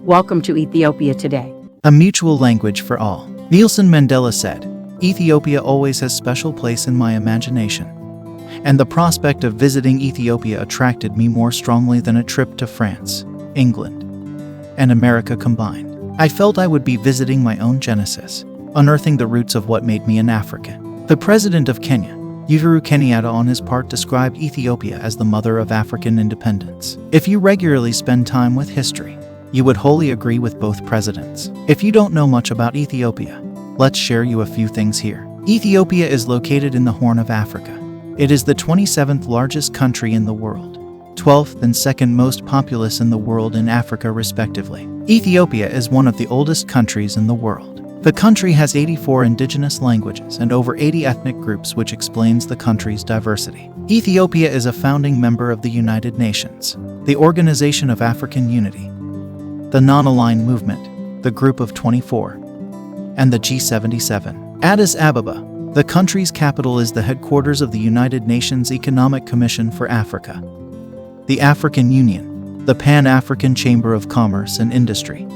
Welcome to Ethiopia today. A mutual language for all. Nelson Mandela said, "Ethiopia always has special place in my imagination." And the prospect of visiting Ethiopia attracted me more strongly than a trip to France, England, and America combined. I felt I would be visiting my own genesis, unearthing the roots of what made me an African. The president of Kenya, Uhuru Kenyatta, on his part described Ethiopia as the mother of African independence. If you regularly spend time with history, you would wholly agree with both presidents. If you don't know much about Ethiopia, let's share you a few things here. Ethiopia is located in the Horn of Africa. It is the 27th largest country in the world, 12th and second most populous in the world in Africa respectively. Ethiopia is one of the oldest countries in the world. The country has 84 indigenous languages and over 80 ethnic groups, which explains the country's diversity. Ethiopia is a founding member of the United Nations, the Organization of African Unity, the Non-Aligned Movement, the Group of 24, and the G77. Addis Ababa, the country's capital, is the headquarters of the United Nations Economic Commission for Africa, the African Union, the Pan-African Chamber of Commerce and Industry,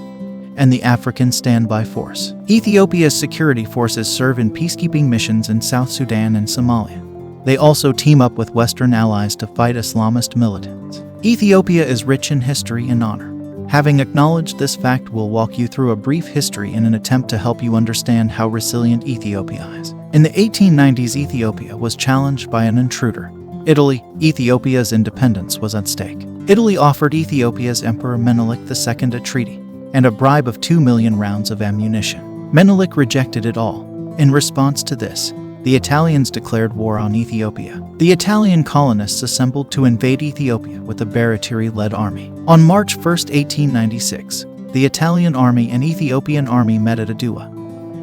and the African Standby Force. Ethiopia's security forces serve in peacekeeping missions in South Sudan and Somalia. They also team up with Western allies to fight Islamist militants. Ethiopia is rich in history and honor. Having acknowledged this fact, we'll walk you through a brief history in an attempt to help you understand how resilient Ethiopia is. In the 1890s, Ethiopia was challenged by an intruder, Italy. Ethiopia's independence was at stake. Italy offered Ethiopia's Emperor Menelik II a treaty and a bribe of 2 million rounds of ammunition. Menelik rejected it all. In response to this, the Italians declared war on Ethiopia. The Italian colonists assembled to invade Ethiopia with a Baratieri-led army. On March 1, 1896, the Italian army and Ethiopian army met at Adua.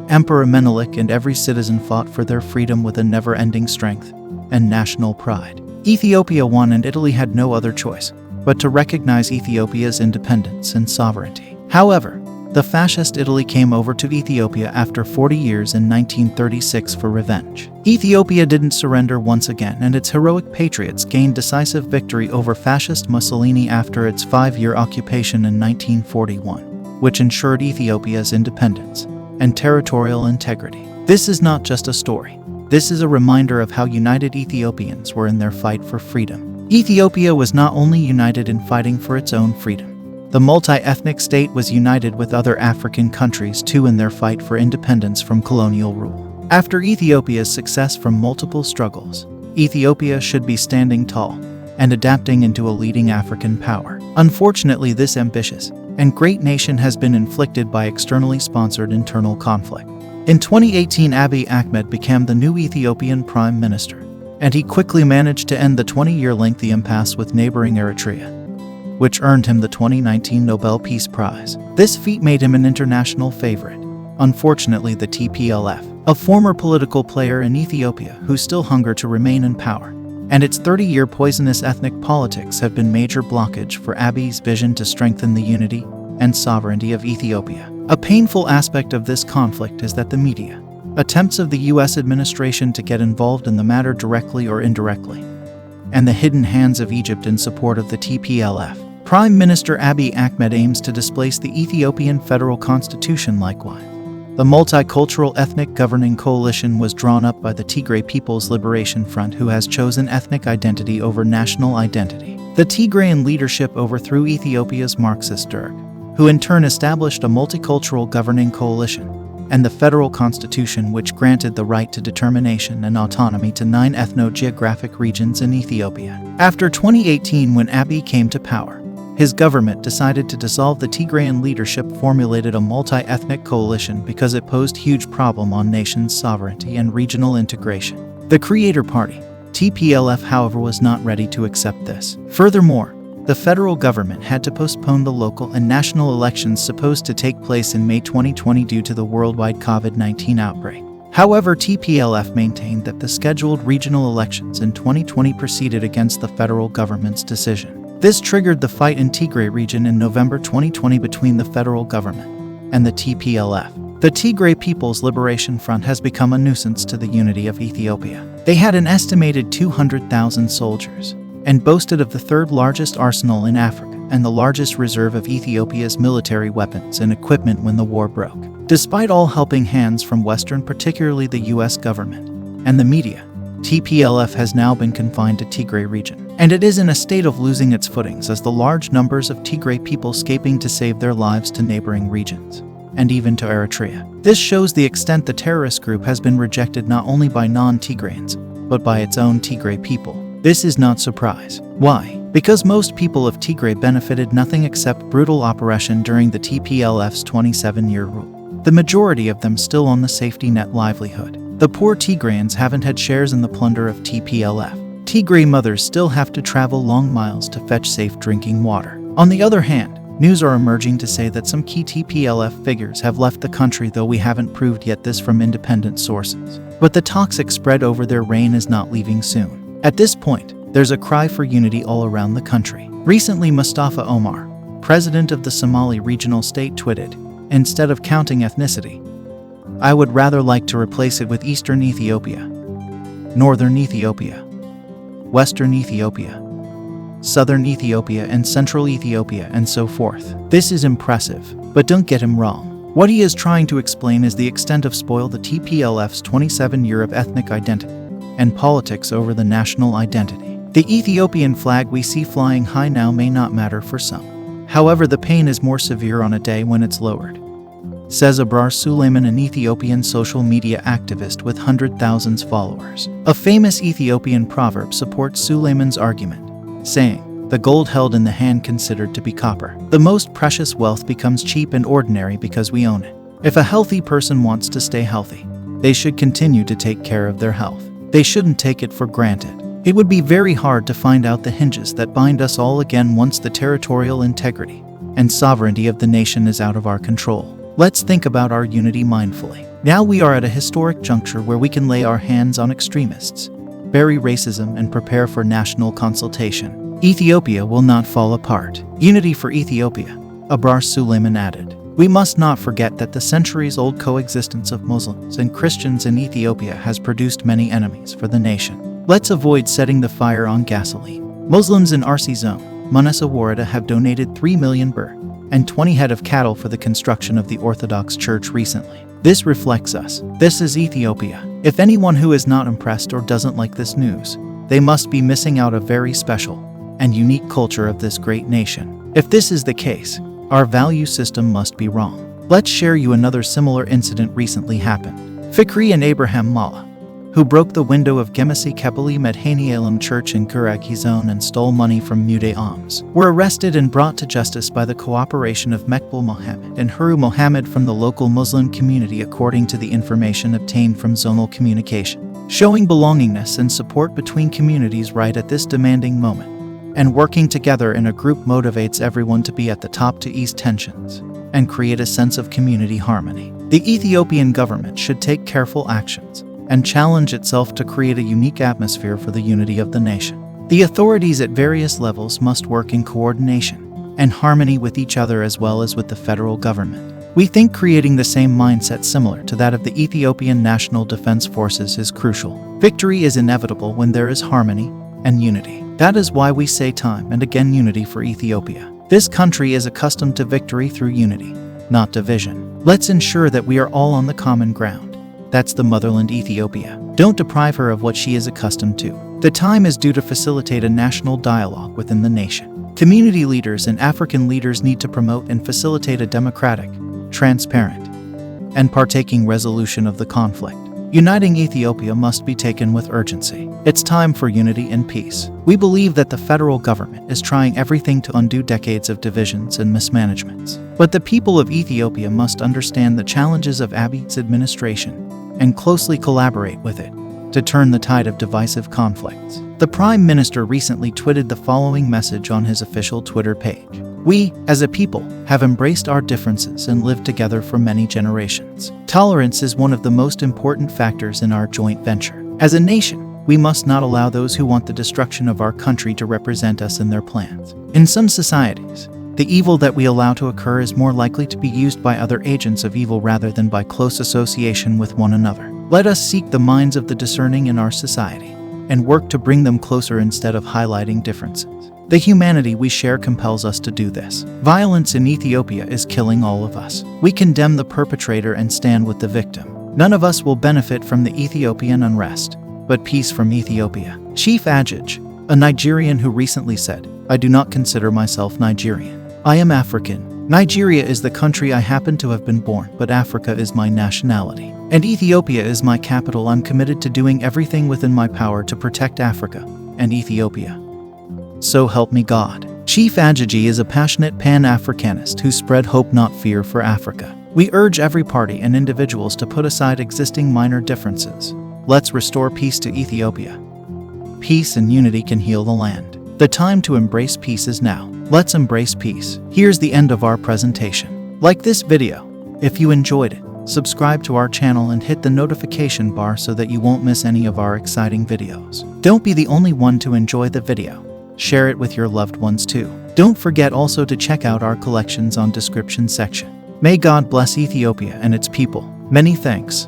Emperor Menelik and every citizen fought for their freedom with a never-ending strength and national pride. Ethiopia won, and Italy had no other choice but to recognize Ethiopia's independence and sovereignty. However, the fascist Italy came over to Ethiopia after 40 years in 1936 for revenge. Ethiopia didn't surrender once again, and its heroic patriots gained decisive victory over fascist Mussolini after its 5-year occupation in 1941, which ensured Ethiopia's independence and territorial integrity. This is not just a story. This is a reminder of how united Ethiopians were in their fight for freedom. Ethiopia was not only united in fighting for its own freedom. The multi-ethnic state was united with other African countries too in their fight for independence from colonial rule. After Ethiopia's success from multiple struggles, Ethiopia should be standing tall and adapting into a leading African power. Unfortunately, this ambitious and great nation has been inflicted by externally sponsored internal conflict. In 2018, Abiy Ahmed became the new Ethiopian Prime Minister, and he quickly managed to end the 20-year lengthy impasse with neighboring Eritrea, which earned him the 2019 Nobel Peace Prize. This feat made him an international favorite. Unfortunately, the TPLF, a former political player in Ethiopia who still hunger to remain in power, and its 30-year poisonous ethnic politics have been major blockage for Abiy's vision to strengthen the unity and sovereignty of Ethiopia. A painful aspect of this conflict is that the media, attempts of the US administration to get involved in the matter directly or indirectly, and the hidden hands of Egypt in support of the TPLF. Prime Minister Abiy Ahmed aims to displace the Ethiopian federal constitution likewise. The multicultural ethnic governing coalition was drawn up by the Tigray People's Liberation Front, who has chosen ethnic identity over national identity. The Tigrayan leadership overthrew Ethiopia's Marxist Derg, who in turn established a multicultural governing coalition, and the federal constitution, which granted the right to determination and autonomy to 9 ethno-geographic regions in Ethiopia. After 2018, when Abiy came to power, his government decided to dissolve the Tigrayan leadership, formulated a multi-ethnic coalition because it posed huge problem on nation's sovereignty and regional integration. The Creator Party, TPLF, however, was not ready to accept this. Furthermore, the federal government had to postpone the local and national elections supposed to take place in May 2020 due to the worldwide COVID-19 outbreak. However, TPLF maintained that the scheduled regional elections in 2020 proceeded against the federal government's decision. This triggered the fight in Tigray region in November 2020 between the federal government and the TPLF. The Tigray People's Liberation Front has become a nuisance to the unity of Ethiopia. They had an estimated 200,000 soldiers and boasted of the third largest arsenal in Africa. and the largest reserve of Ethiopia's military weapons and equipment when the war broke. Despite all helping hands from Western, particularly the US government and the media, TPLF has now been confined to Tigray region, and it is in a state of losing its footings as the large numbers of Tigray people escaping to save their lives to neighboring regions, and even to Eritrea. This shows the extent the terrorist group has been rejected not only by non-Tigrayans, but by its own Tigray people. This is not surprise. Why? Because most people of Tigray benefited nothing except brutal oppression during the TPLF's 27-year rule. The majority of them still on the safety net livelihood. The poor Tigrayans haven't had shares in the plunder of TPLF. Tigray mothers still have to travel long miles to fetch safe drinking water. On the other hand, news are emerging to say that some key TPLF figures have left the country, though we haven't proved yet this from independent sources. But the toxic spread over their reign is not leaving soon. At this point, there's a cry for unity all around the country. Recently, Mustafa Omar, president of the Somali regional state, tweeted, "Instead of counting ethnicity, I would rather like to replace it with Eastern Ethiopia, Northern Ethiopia, Western Ethiopia, Southern Ethiopia, and Central Ethiopia, and so forth." This is impressive, but don't get him wrong. What he is trying to explain is the extent of spoil the TPLF's 27-year of ethnic identity and politics over the national identity. The Ethiopian flag we see flying high now may not matter for some. However, the pain is more severe on a day when it's lowered, says Abrar Suleiman, an Ethiopian social media activist with 100,000 followers. A famous Ethiopian proverb supports Suleiman's argument, saying, "The gold held in the hand considered to be copper. The most precious wealth becomes cheap and ordinary because we own it." If a healthy person wants to stay healthy, they should continue to take care of their health. They shouldn't take it for granted. It would be very hard to find out the hinges that bind us all again once the territorial integrity and sovereignty of the nation is out of our control. Let's think about our unity mindfully. Now we are at a historic juncture where we can lay our hands on extremists, bury racism, and prepare for national consultation. Ethiopia will not fall apart. Unity for Ethiopia, Abrar Suleiman added. We must not forget that the centuries-old coexistence of Muslims and Christians in Ethiopia has produced many enemies for the nation. Let's avoid setting the fire on gasoline. Muslims in RC Zone, Manasa Warada, have donated 3 million birr and 20 head of cattle for the construction of the Orthodox Church recently. This reflects us. This is Ethiopia. If anyone who is not impressed or doesn't like this news, they must be missing out a very special and unique culture of this great nation. If this is the case, our value system must be wrong. Let's share you another similar incident recently happened. Fikri and Abraham Mala, who broke the window of Gemisi Kebali Medhanialam Church in Guragi Zone and stole money from Mude Alms, were arrested and brought to justice by the cooperation of Mekbul Mohammed and Huru Mohammed from the local Muslim community, according to the information obtained from zonal communication, showing belongingness and support between communities right at this demanding moment. And working together in a group motivates everyone to be at the top to ease tensions and create a sense of community harmony. The Ethiopian government should take careful actions and challenge itself to create a unique atmosphere for the unity of the nation. The authorities at various levels must work in coordination and harmony with each other as well as with the federal government. We think creating the same mindset similar to that of the Ethiopian National Defense Forces is crucial. Victory is inevitable when there is harmony and unity. That is why we say time and again unity for Ethiopia. This country is accustomed to victory through unity, not division. Let's ensure that we are all on the common ground. That's the motherland Ethiopia. Don't deprive her of what she is accustomed to. The time is due to facilitate a national dialogue within the nation. Community leaders and African leaders need to promote and facilitate a democratic, transparent, and partaking resolution of the conflict. Uniting Ethiopia must be taken with urgency. It's time for unity and peace. We believe that the federal government is trying everything to undo decades of divisions and mismanagements. But the people of Ethiopia must understand the challenges of Abiy's administration and closely collaborate with it to turn the tide of divisive conflicts. The Prime Minister recently tweeted the following message on his official Twitter page. We, as a people, have embraced our differences and lived together for many generations. Tolerance is one of the most important factors in our joint venture. As a nation, we must not allow those who want the destruction of our country to represent us in their plans. In some societies, the evil that we allow to occur is more likely to be used by other agents of evil rather than by close association with one another. Let us seek the minds of the discerning in our society and work to bring them closer instead of highlighting differences. The humanity we share compels us to do this. Violence in Ethiopia is killing all of us. We condemn the perpetrator and stand with the victim. None of us will benefit from the Ethiopian unrest, but peace from Ethiopia. Chief Ajaj, a Nigerian who recently said, "I do not consider myself Nigerian. I am African. Nigeria is the country I happen to have been born, but Africa is my nationality. And Ethiopia is my capital. I'm committed to doing everything within my power to protect Africa and Ethiopia. So help me God." Chief Ajaj is a passionate Pan-Africanist who spread hope, not fear, for Africa. We urge every party and individuals to put aside existing minor differences. Let's restore peace to Ethiopia. Peace and unity can heal the land. The time to embrace peace is now. Let's embrace peace. Here's the end of our presentation. Like this video if you enjoyed it. Subscribe to our channel and hit the notification bar so that you won't miss any of our exciting videos. Don't be the only one to enjoy the video. Share it with your loved ones too. Don't forget also to check out our collections on description section. May God bless Ethiopia and its people. Many thanks.